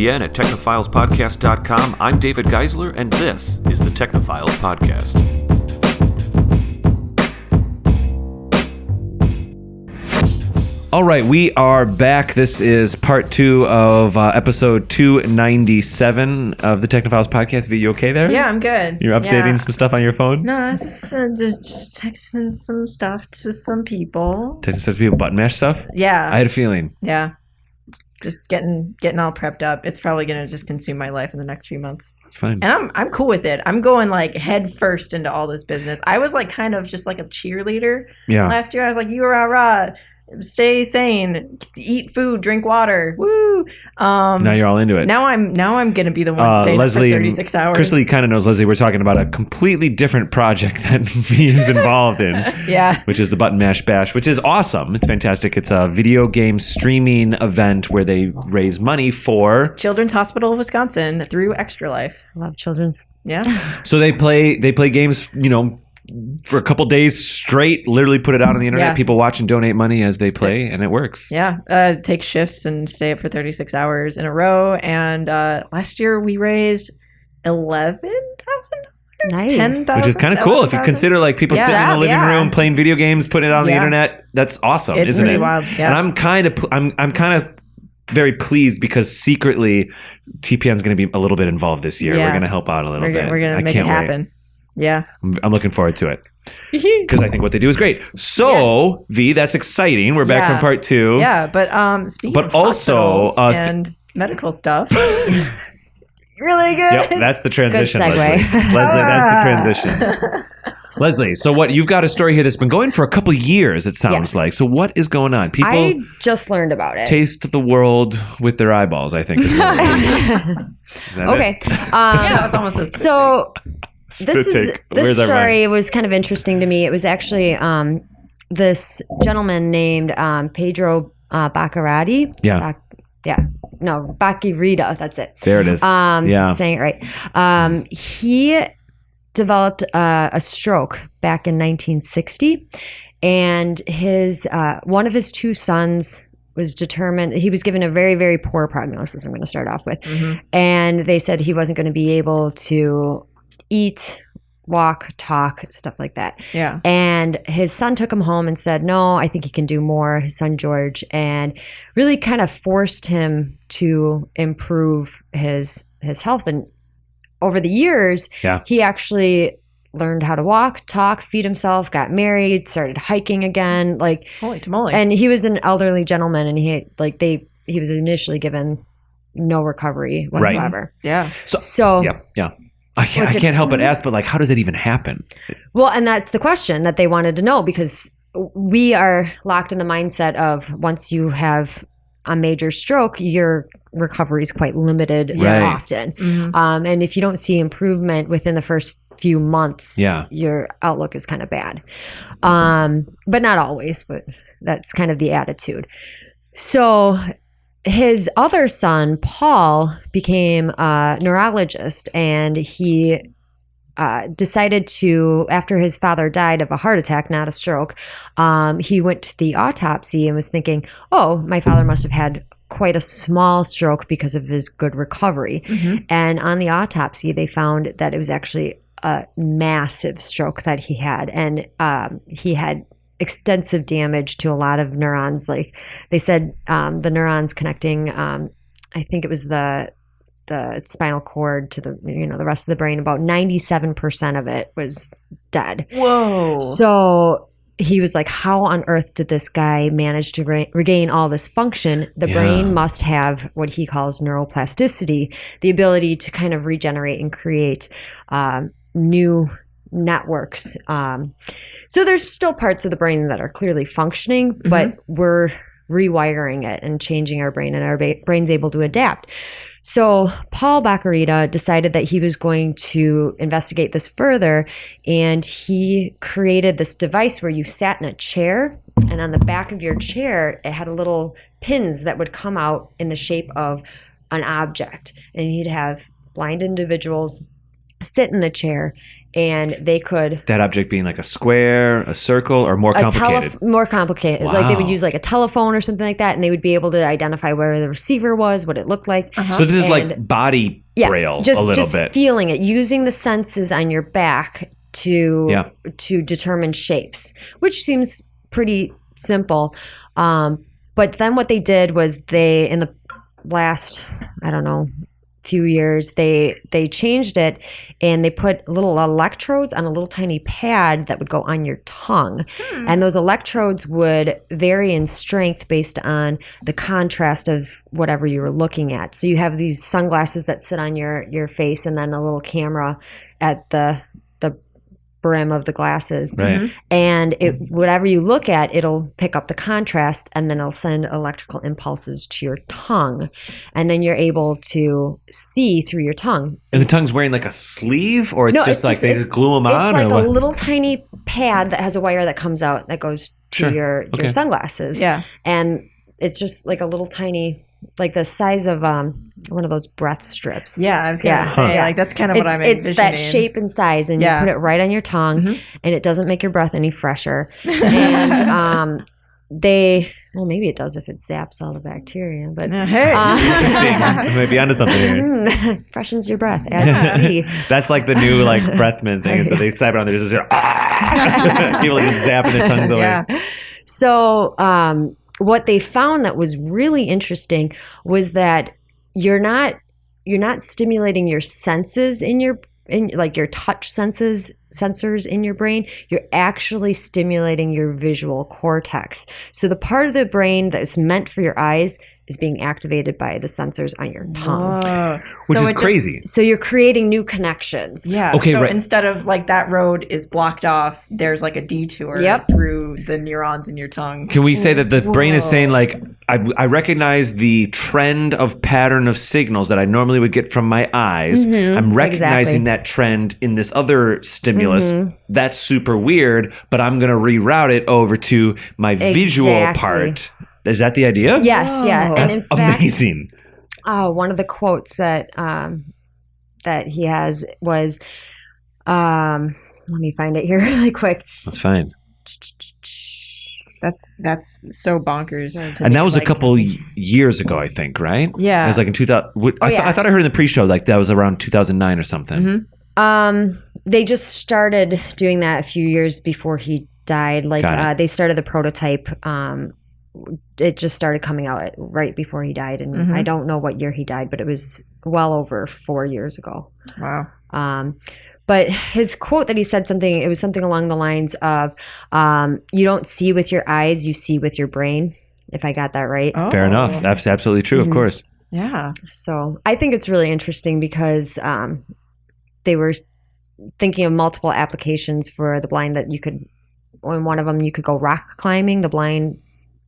again at technophilespodcast.com. I'm David Geisler, and this is the Technophiles Podcast. All right, we are back. This is part 2 of episode 297 of the Technophiles Podcast. Vee, you okay there? Yeah, I'm good. You're updating some stuff on your phone? No, I just texting some stuff to some people. Texting stuff to people, button mash stuff? Yeah. I had a feeling. Yeah. Just getting all prepped up. It's probably going to just consume my life in the next few months. That's fine. And I'm cool with it. I'm going like head first into all this business. I was like kind of just like a cheerleader last year. I was like, you rah, stay sane, eat food, drink water. Woo! Now you're all into it. Now I'm going to be the one staying Leslie for 36 hours. Krista-Lee kind of knows Leslie. We're talking about a completely different project that Vee is involved in. Yeah. Which is the Button Mash Bash, which is awesome. It's fantastic. It's a video game streaming event where they raise money for Children's Hospital of Wisconsin through Extra Life. I love children's. Yeah. So they play games, for a couple days straight, literally put it out on the internet. Yeah. People watch and donate money as they play, and it works. Yeah. Take shifts and stay up for 36 hours in a row. And last year we raised $11,000. Nice. 10,000, which is kind of cool. If you consider like people sitting in the living room playing video games, putting it out on the internet, that's awesome, it's isn't really it? Wild. Yeah. And I'm kind of very pleased because secretly TPN's going to be a little bit involved this year. Yeah. We're going to help out a little bit. We're going to make it happen. Yeah. I'm looking forward to it because I think what they do is great. So, Vee, that's exciting. We're back from part 2. Yeah, but speaking of also and medical stuff, really good. Yep, that's the transition, Good segue. Leslie, that's the transition. Leslie, so what? You've got a story here that's been going for a couple of years, it sounds Yes. like. So what is going on? People I just learned about it. taste the world with their eyeballs, I think. Is what it is. Is that Okay. it? Yeah, that's almost a So this Where's our story was kind of interesting to me. It was actually this gentleman named Pedro Baccarati. Yeah. Baccarita. That's it. There it is. Saying it right. He developed a stroke back in 1960, and his one of his 2 sons was determined. He was given a very, very poor prognosis. I'm going to start off with, and they said he wasn't going to be able to eat, walk, talk, stuff like that. Yeah. And his son took him home and said, no, I think he can do more, his son George, and really kind of forced him to improve his health. And over the years, he actually learned how to walk, talk, feed himself, got married, started hiking again. Like, holy tamale. And he was an elderly gentleman, and he was initially given no recovery whatsoever. Right. Yeah. So yeah. I can't help but ask, but like, how does it even happen? Well, and that's the question that they wanted to know, because we are locked in the mindset of once you have a major stroke, your recovery is quite limited often. Mm-hmm. And if you don't see improvement within the first few months, your outlook is kind of bad. But not always, but that's kind of the attitude. So his other son, Paul, became a neurologist, and he decided to, after his father died of a heart attack, not a stroke, he went to the autopsy and was thinking, oh, my father must have had quite a small stroke because of his good recovery. Mm-hmm. And on the autopsy, they found that it was actually a massive stroke that he had. And he had extensive damage to a lot of neurons. Like they said, the neurons connecting, I think it was the spinal cord to the rest of the brain, about 97% of it was dead. Whoa. So he was like, how on earth did this guy manage to regain all this function? The brain must have what he calls neuroplasticity, the ability to kind of regenerate and create new networks. So there's still parts of the brain that are clearly functioning, but we're rewiring it and changing our brain, and our brain's able to adapt. So Paul Baccarita decided that he was going to investigate this further, and he created this device where you sat in a chair, and on the back of your chair, it had little pins that would come out in the shape of an object. And he'd have blind individuals sit in the chair, and they could... That object being like a square, a circle, or more complicated? More complicated. Wow. Like they would use like a telephone or something like that, and they would be able to identify where the receiver was, what it looked like. So this is like body braille a little bit. Feeling it, using the senses on your back to determine shapes, which seems pretty simple. But then what they did was in the last, I don't know, few years, they changed it, and they put little electrodes on a little tiny pad that would go on your tongue. And those electrodes would vary in strength based on the contrast of whatever you were looking at. So you have these sunglasses that sit on your face, and then a little camera at the brim of the glasses. Right. And whatever you look at, it'll pick up the contrast, and then it'll send electrical impulses to your tongue. And then you're able to see through your tongue. And the tongue's wearing like a sleeve, or it's just like they just glue them on? It's like a little tiny pad that has a wire that comes out that goes to your sunglasses. Yeah. And it's just like a little tiny, like the size of one of those breath strips. Yeah, I was going to say, like, that's kind of what I'm envisioning. It's that shape and size, and you put it right on your tongue, and it doesn't make your breath any fresher. And maybe it does if it zaps all the bacteria, but interesting. You might be onto something here. Freshens your breath, as you see. That's like the new like breath mint thing. So they slap it on there, just people are just zapping their tongues away. So what they found that was really interesting was that you're not stimulating your senses in like your touch sensors in your brain. You're actually stimulating your visual cortex. So the part of the brain that is meant for your eyes is being activated by the sensors on your tongue. Whoa. Which is crazy. So you're creating new connections. Yeah. Okay, so instead of like that road is blocked off, there's like a detour through the neurons in your tongue. Can we say that the brain is saying like, I recognize the trend of pattern of signals that I normally would get from my eyes. I'm recognizing that trend in this other stimulus. That's super weird, but I'm going to reroute it over to my visual part. Is that the idea? Yes, yeah. That's amazing. One of the quotes that he has was, let me find it here really quick. That's fine. That's so bonkers. And that was a couple years ago, I think, right? Yeah. It was like in 2000. I thought I heard in the pre-show like that was around 2009 or something. They just started doing that a few years before he died. Like they started the prototype. It just started coming out right before he died, and I don't know what year he died, but it was well over 4 years ago. Wow. But his quote that he said it was something along the lines of, you don't see with your eyes, you see with your brain, if I got that right. Oh. Fair enough. That's absolutely true, of course. Yeah. So I think it's really interesting because they were thinking of multiple applications for the blind that you could, in one of them, you could go rock climbing. The blind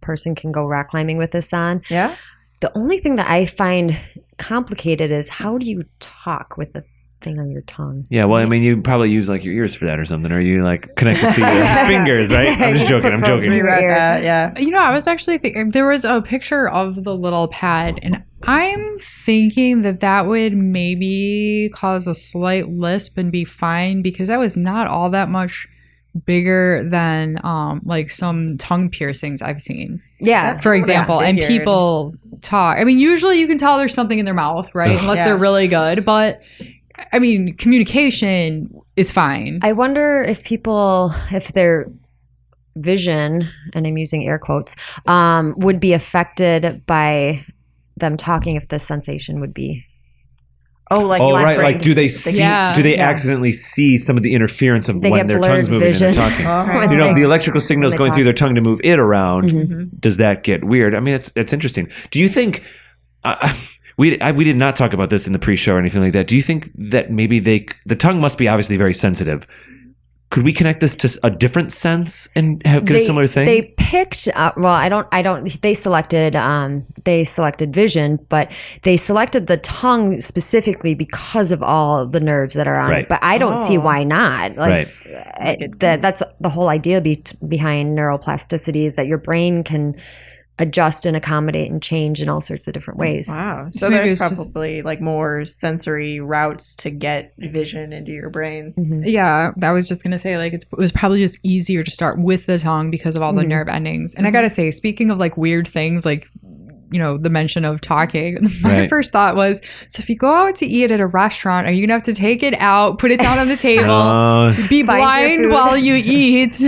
person can go rock climbing with this on. Yeah. The only thing that I find complicated is how do you talk with the thing on your tongue? Yeah, well, I mean, you probably use like your ears for that or something, or you like connect it to your fingers, right? I'm just joking. I'm joking. Yeah. You know, I was actually thinking there was a picture of the little pad, and I'm thinking that would maybe cause a slight lisp and be fine because that was not all that much bigger than like some tongue piercings I've seen. Yeah. For example, and people talk. I mean, usually you can tell there's something in their mouth, right? Unless they're really good. But I mean, communication is fine. I wonder if their vision, and I'm using air quotes, would be affected by them talking, if the sensation would be. Right. Like, do they see? Do they accidentally see some of the interference of when their tongue's moving and they're talking? You know, the electrical signals going through their tongue to move it around. Does that get weird? I mean, it's interesting. Do you think? We did not talk about this in the pre-show or anything like that. Do you think that maybe the tongue must be obviously very sensitive? Could we connect this to a different sense and get a similar thing? They picked, they selected vision, but they selected the tongue specifically because of all the nerves that are on it. But I don't see why not. Like, that's the whole idea behind neuroplasticity is that your brain can adjust and accommodate and change in all sorts of different ways. Wow. So there's probably like more sensory routes to get vision into your brain. Mm-hmm. Yeah, I was just going to say, like, it was probably just easier to start with the tongue because of all the nerve endings. And I got to say, speaking of like weird things, like, you know, the mention of talking, my first thought was, so if you go out to eat at a restaurant, are you going to have to take it out, put it down on the table, be blind while you eat?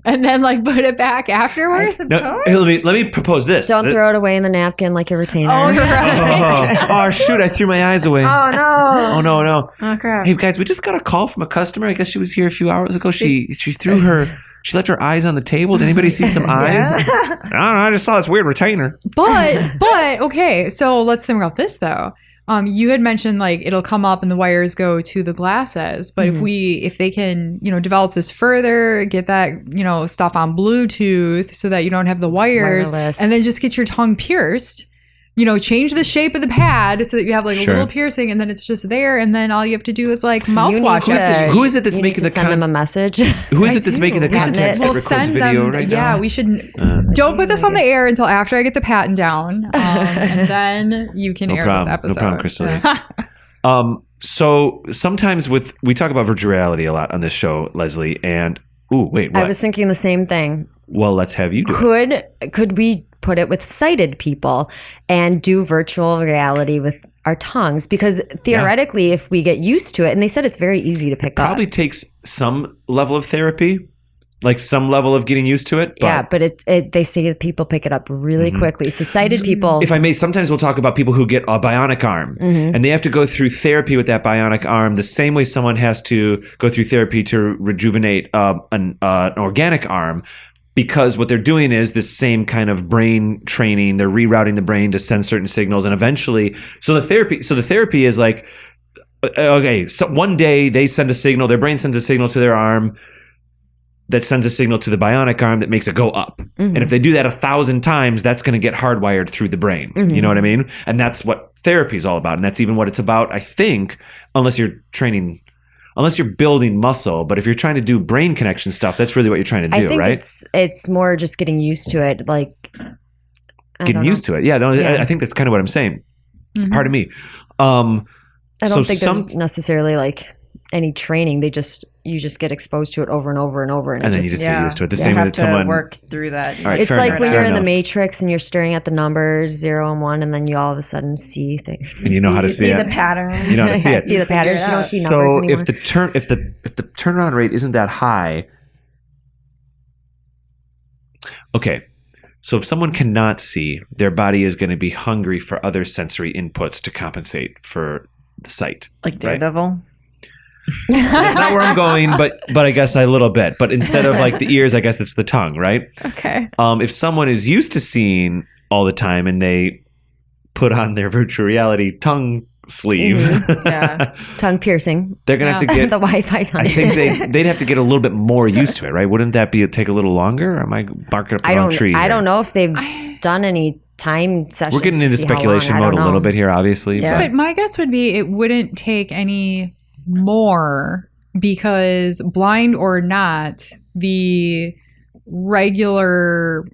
And then, like, put it back afterwards? No, hey, let me propose this. Don't throw it away in the napkin like a retainer. Oh, right. Oh, shoot. I threw my eyes away. Oh, no. Oh, no. Oh, crap. Hey, guys, we just got a call from a customer. I guess she was here a few hours ago. She threw she left her eyes on the table. Did anybody see some eyes? I don't know. I just saw this weird retainer. But, okay. So let's think about this, though. You had mentioned like it'll come up and the wires go to the glasses, but if they can, you know, develop this further, get that, you know, stuff on Bluetooth so that you don't have the wires, wireless, and then just get your tongue pierced, you know, change the shape of the pad so that you have like a little piercing, and then it's just there, and then all you have to do is like mouthwash it. Who is it that's making the send them a message? Who is it that's making the context that records video right now? Yeah, we should. Don't put this on the air until after I get the patent down, and then you can air this episode. No problem, Krista-Lee. So sometimes we talk about virtual reality a lot on this show, Leslie, and what? I was thinking the same thing. Well, let's have you do it. Could we put it with sighted people and do virtual reality with our tongues? Because theoretically, if we get used to it, and they said it's very easy to pick up. Probably takes some level of therapy, like some level of getting used to it. But they say that people pick it up really quickly. So sighted people. If I may, sometimes we'll talk about people who get a bionic arm and they have to go through therapy with that bionic arm the same way someone has to go through therapy to rejuvenate an organic arm. Because what they're doing is this same kind of brain training. They're rerouting the brain to send certain signals, and eventually, so the therapy is like, okay, so one day they send a signal. Their brain sends a signal to their arm that sends a signal to the bionic arm that makes it go up. And if they do that 1,000 times, that's going to get hardwired through the brain. You know what I mean? And that's what therapy is all about, and that's even what it's about, I think, unless you're building muscle. But if you're trying to do brain connection stuff, that's really what you're trying to do, right? It's more just getting used to it, like getting used to it. Yeah, no, I think that's kind of what I'm saying. Pardon me. I don't think there's necessarily like any training. You just get exposed to it over and over and over, and then you just get used to it. The same way that someone work through that. Right, it's like when you're in the Matrix and you're staring at the numbers 0 and 1, and then you all of a sudden see things. And you know how to see it. See the pattern. You know how to see it. See the pattern. You don't see numbers anymore. So if the turnaround rate isn't that high, okay. So if someone cannot see, their body is going to be hungry for other sensory inputs to compensate for the sight. Like Daredevil. Right? That's not where I'm going, but I guess a little bit. But instead of like the ears, I guess it's the tongue, right? Okay. If someone is used to seeing all the time and they put on their virtual reality tongue sleeve, tongue piercing, they're gonna have to get the Wi-Fi tongue. I think they'd have to get a little bit more used to it, right? Wouldn't that take a little longer? Or am I barking up the wrong tree? I don't know if they've done any time sessions. We're getting into speculation mode a little bit here, obviously. Yeah. But my guess would be it wouldn't take any more, because blind or not, the regular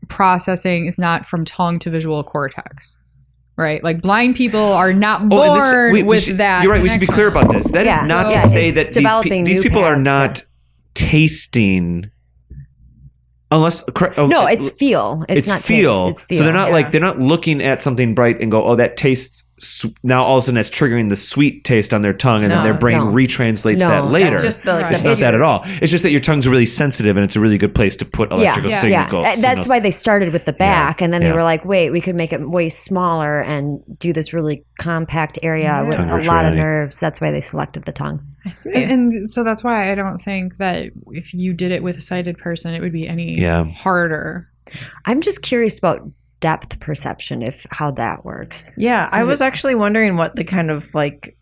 processing is not from tongue to visual cortex, right? Like blind people are not born with that. You're right. We should be clear about this. That is not to say that these people are not tasting. Unless no, it's feel. It's not feel. Taste. It's feel. So they're not they're not looking at something bright and go, oh, that tastes. Now all of a sudden that's triggering the sweet taste on their tongue, and then their brain retranslates that later. That's just it's not that at all. It's just that your tongue's really sensitive, and it's a really good place to put electrical signals. Yeah. That's why they started with the back, and then they were like, wait, we could make it way smaller and do this really compact area with a lot of nerves. That's why they selected the tongue. I see. And so that's why I don't think that if you did it with a sighted person, it would be any harder. I'm just curious about depth perception, how that works. Yeah, I was actually wondering what the kind of like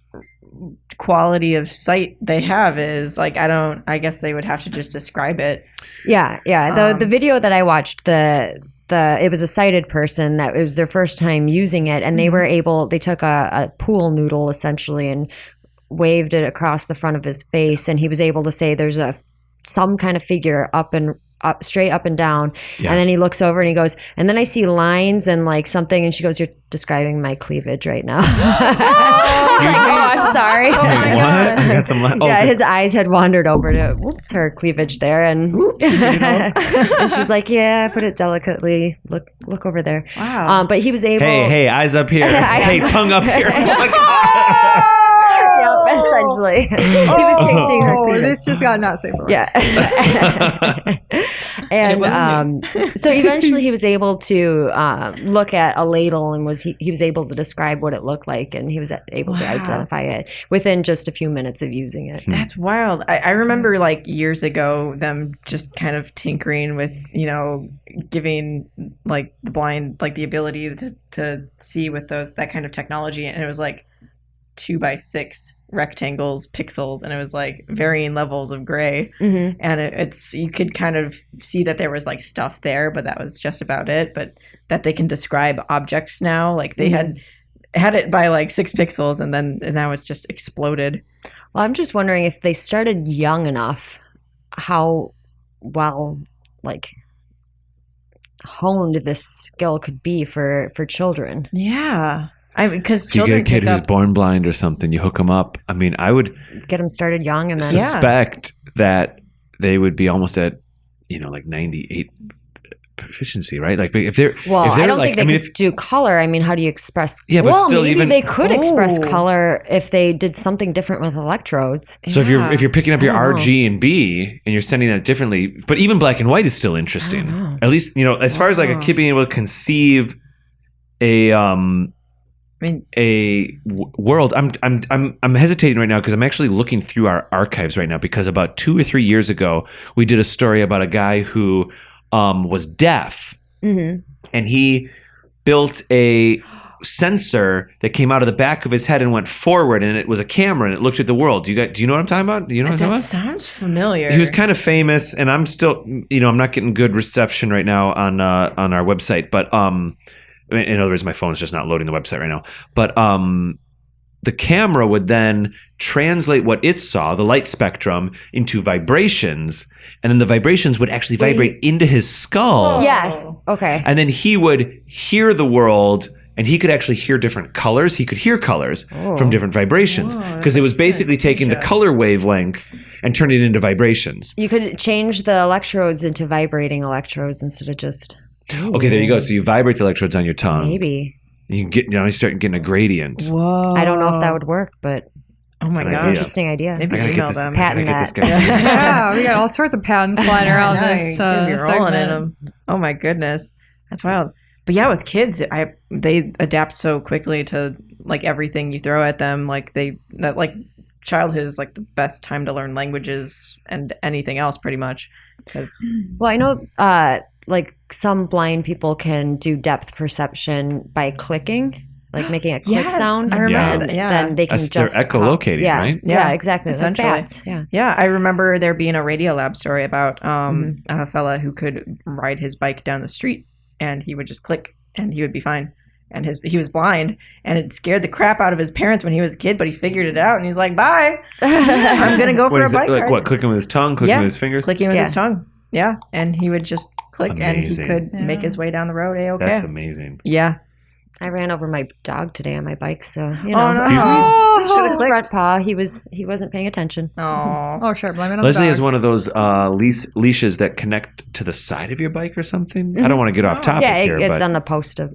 quality of sight they have is. Like, I guess they would have to just describe it. Yeah. The video that I watched, it was a sighted person that it was their first time using it, and they took a pool noodle essentially and waved it across the front of his face, and he was able to say there's some kind of figure up and straight up and down. Yeah. And then he looks over and he goes, and then I see lines and like something. And she goes, you're describing my cleavage right now. She's like, I'm sorry. Oh my God. I got some his eyes had wandered over to, her cleavage there. And, and she's like, yeah, put it delicately. Look over there. Wow. But he was able. Hey, eyes up here. Hey, tongue up here. Oh my God. Essentially. He was tasting her cleavage. This just got not safe for Yeah. And so eventually he was able to look at a ladle and he was able to describe what it looked like, and he was able to identify it within just a few minutes of using it. That's wild. I remember like years ago them just kind of tinkering with, giving like the blind like the ability to see with that kind of technology, and it was like 2x6 rectangles, pixels, and it was like varying levels of gray. Mm-hmm. And it's you could kind of see that there was like stuff there, but that was just about it. But that they can describe objects now, like they had it by like 6 pixels, and now it's just exploded. Well, I'm just wondering if they started young enough, how well like honed this skill could be for children. Yeah. Because you get a kid who's born blind or something, you hook them up. I mean, I would get them started young and then suspect that they would be almost at, like 98 proficiency, right? Like if they're I don't think they could do color. I mean, how do you express? Yeah, but still, maybe they could express color if they did something different with electrodes. So if you're picking up your R, G, and B and you're sending that differently, but even black and white is still interesting. At least as far as like a kid being able to conceive a world. I'm hesitating right now because I'm actually looking through our archives right now, because about 2 or 3 years ago we did a story about a guy who was deaf, and he built a sensor that came out of the back of his head and went forward, and it was a camera and it looked at the world. Do you know what I'm talking about? Do you know what I'm talking about? That sounds familiar. He was kind of famous, and I'm still I'm not getting good reception right now on our website, but in other words, my phone is just not loading the website right now. But the camera would then translate what it saw, the light spectrum, into vibrations. And then the vibrations would actually vibrate into his skull. Yes. Okay. And then he would hear the world, and he could actually hear different colors. He could hear colors from different vibrations, because it was basically taking the color wavelength and turning it into vibrations. You could change the electrodes into vibrating electrodes instead of just... Okay, there you go. So you vibrate the electrodes on your tongue. Maybe. You can get, you start getting a gradient. Whoa. I don't know if that would work, but oh my God. Interesting idea. Maybe email them. Patent that. Yeah, we got all sorts of patents flying around this rolling in them. Oh my goodness. That's wild. But yeah, with kids, they adapt so quickly to like everything you throw at them. Like childhood is like the best time to learn languages and anything else pretty much. Well, I know like some blind people can do depth perception by clicking, like making a click sound. I remember that. Yeah. Then they can they're echolocating, right? Yeah, exactly. Essentially. Like bats. Yeah. Yeah. I remember there being a Radio Lab story about a fella who could ride his bike down the street, and he would just click and he would be fine. And he was blind, and it scared the crap out of his parents when he was a kid, but he figured it out, and he's like, bye. I'm going to go for a bike ride. Like what, clicking with his tongue, clicking with his fingers? Clicking with his tongue. Yeah. And he would just click, and he could make his way down the road A-okay. That's amazing. Yeah. I ran over my dog today on my bike, so Excuse me? Just his front paw. He wasn't paying attention. Oh, sure. Blame it on Leslie the dog. has one of those leashes that connect to the side of your bike or something. I don't want to get off topic here. Yeah, it's on the post of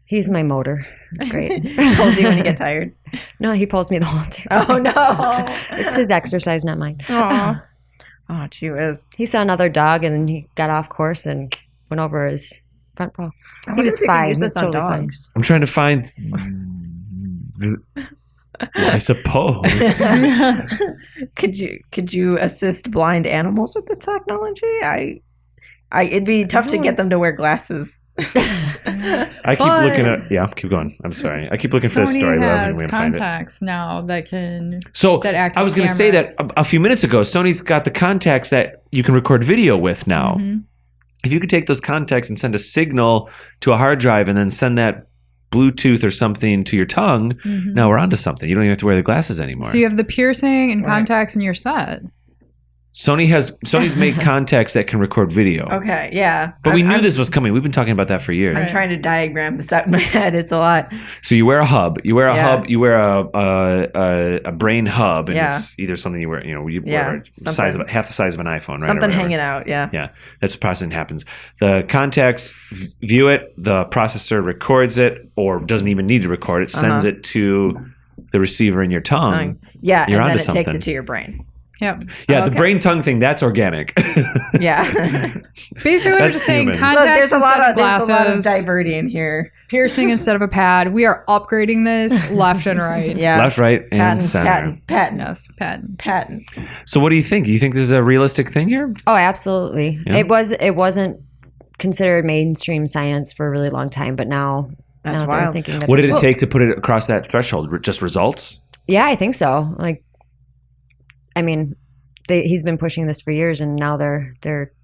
He's my motor. It's great. He pulls you when you get tired. No, he pulls me the whole time. Oh no, it's his exercise, not mine. Oh, gee whiz. He saw another dog, and then he got off course and went over his front paw. He was fine. He was totally fine. I'm trying to find. I suppose. Could you assist blind animals with the technology? It'd be tough to get them to wear glasses. I keep looking at. Yeah, keep going. I'm sorry. I keep looking for this story, but I don't think we're gonna find it. Contacts now that can. That act I was going to say that a few minutes ago. Sony's got the contacts that you can record video with now. Mm-hmm. If you could take those contacts and send a signal to a hard drive, and then send that Bluetooth or something to your tongue, now we're onto something. You don't even have to wear the glasses anymore. So you have the piercing and contacts, and you're set. Sony's made contacts that can record video. Okay, yeah. But we knew this was coming. We've been talking about that for years. I'm trying to diagram this out in my head. It's a lot. So you wear a hub. You wear a hub. You wear a brain hub, and it's either something you wear. You wear half the size of an iPhone, right? Something hanging out. Yeah. Yeah, that's the processing happens. The contacts view it. The processor records it, or doesn't even need to record it. Sends it to the receiver in your tongue. Yeah, and then it takes it to your brain. Yep. Yeah, the brain tongue thing, that's organic. Yeah. Basically, we're just saying contacts there's a lot of diverting here. Piercing instead of a pad. We are upgrading this left and right. Yeah. Left, right, and center. Patent. Yes, patent. So what do you think? Do you think this is a realistic thing here? Oh, absolutely. Yeah. It wasn't considered mainstream science for a really long time, but now that's wild. They're thinking that what did it take to put it across that threshold? Just results? Yeah, I think so. He's been pushing this for years, and now they're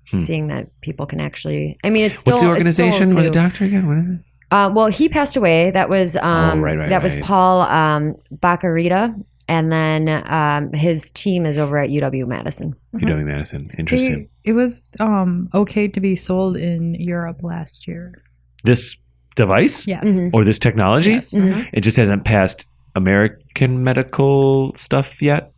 seeing that people can actually. It's still. What's the organization or the doctor again? What is it? Well, he passed away. That was was Paul Baccarita, and then his team is over at UW-Madison. UW-Madison, interesting. It was okay to be sold in Europe last year. This device, yes, or this technology, yes. It just hasn't passed American medical stuff yet.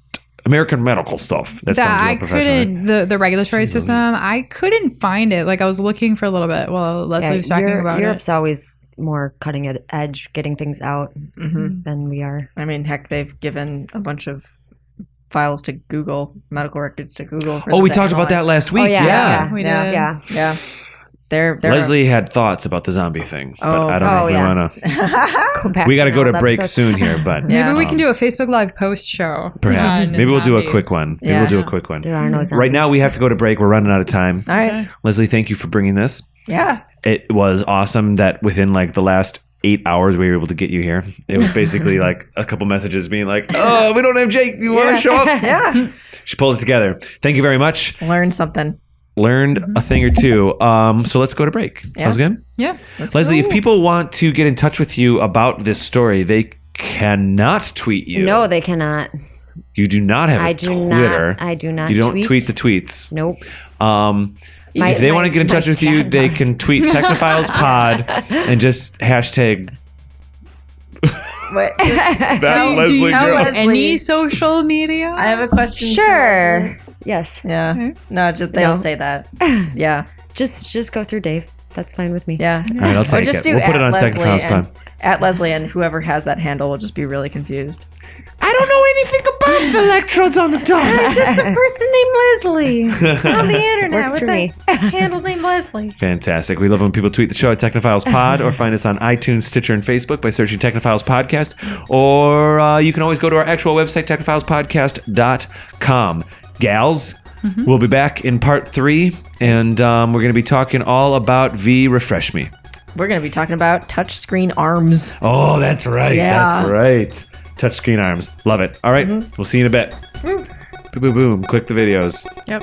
American medical stuff. That sounds real professional. Couldn't the regulatory system. I couldn't find it. I was looking for a little bit while Leslie was talking about Europe's always more cutting edge, getting things out than we are. Heck, they've given a bunch of files to Google, medical records to Google. We talked about that last week. Oh, yeah. We did. Yeah. Leslie had thoughts about the zombie thing, but I don't know if we want to. We got to go to break soon here, but maybe we can do a Facebook Live post show. Perhaps. Maybe we'll do a quick one. There are no zombies. Right now, we have to go to break. We're running out of time. All right, Leslie, thank you for bringing this. Yeah, it was awesome that within the last 8 hours we were able to get you here. It was basically a couple messages being "Oh, we don't have Jake. Do you want to show up?" Yeah, she pulled it together. Thank you very much. Learned something. Learned a thing or two. So let's go to break. Sounds good? Yeah. Leslie, if people want to get in touch with you about this story, they cannot tweet you. No, they cannot. You do not have a Twitter. I do not. You don't tweet the tweets. Nope. If they want to get in touch with you, they can tweet Technophiles Pod and just hashtag. Wait, do you have any social media? I have a question. Sure. Yes. Yeah. Okay. No, they all say that. Yeah. Just go through Dave. That's fine with me. Yeah. All right, I'll take it. We'll put it on Technophiles Pod. At Leslie, and whoever has that handle will just be really confused. I don't know anything about the electrodes on the tongue. I'm just a person named Leslie on the internet. Works for me. Handle named Leslie. Fantastic. We love when people tweet the show at Technophiles Pod or find us on iTunes, Stitcher, and Facebook by searching Technophiles Podcast. Or you can always go to our actual website, technophilespodcast.com. Gals, we'll be back in part 3, and we're going to be talking all about Vee Refresh Me. We're going to be talking about touchscreen arms. Oh, that's right. Yeah. That's right. Touchscreen arms. Love it. All right. We'll see you in a bit. Boom, boom, boom. Click the videos. Yep.